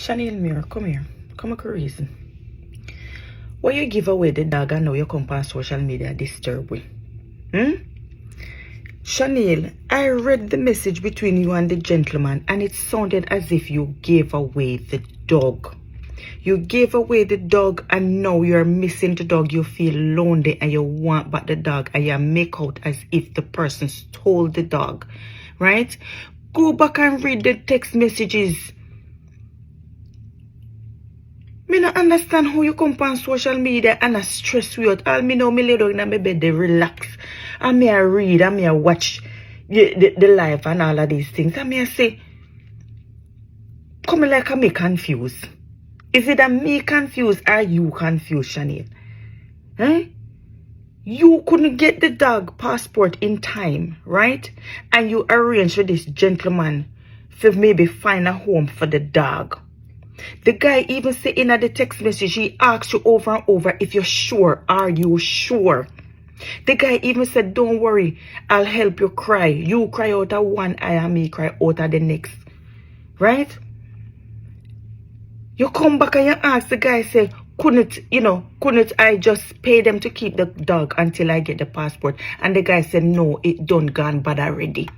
Shaneil, Muir, come here. Come a reason. Why you give away the dog and now you come on social media disturb we? Shaneil, I read the message between you and the gentleman and it sounded as if you gave away the dog. You gave away the dog and now you're missing the dog. You feel lonely and you want back the dog and you make out as if the person stole the dog. Right? Go back and read the text messages. Me not understand how you come on social media and I stress you out. All me know me lay down in my bed, they relax. And me I read and me I watch the life and all of these things. And me I say, come like I me confused. Is it that me confused or you confused, Shaneil? Eh? You couldn't get the dog passport in time, right? And you arranged for this gentleman to maybe find a home for the dog. The guy even say in the text message, he asked you over and over if you're sure. Are you sure? The guy even said, don't worry, I'll help you cry. You cry out of one eye and me cry out of the next. Right? You come back and you ask the guy, say, couldn't I just pay them to keep the dog until I get the passport? And the guy said, no, it done gone bad already.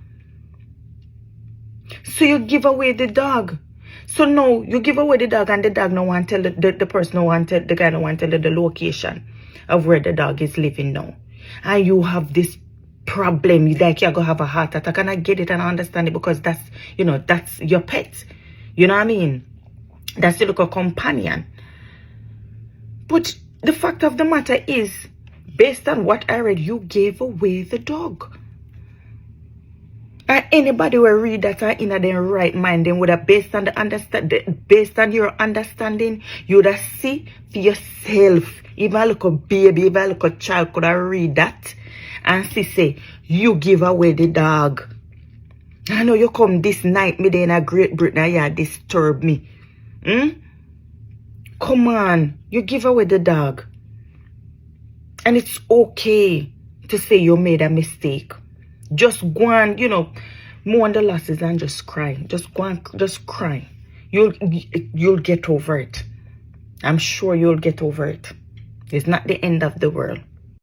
So you give away the dog. So no, you give away the dog and the dog no want to tell the person no want to, the guy no want to tell the location of where the dog is living now. And you have this problem, like you're gonna have a heart attack, and I get it and I understand it because that's, that's your pet. You know what I mean? That's your little companion. But the fact of the matter is, based on what I read, you gave away the dog. And anybody will read that are in their right mind, then would have based on your understanding, you would have see for yourself. Even a little baby, even a little child could have read that and see say, you give away the dog. I know you come this night, me there in Great Britain, you disturb me. Come on, you give away the dog. And it's okay to say you made a mistake. Just go and, mourn the losses and just cry. Just go and just cry. You'll get over it. I'm sure you'll get over it. It's not the end of the world.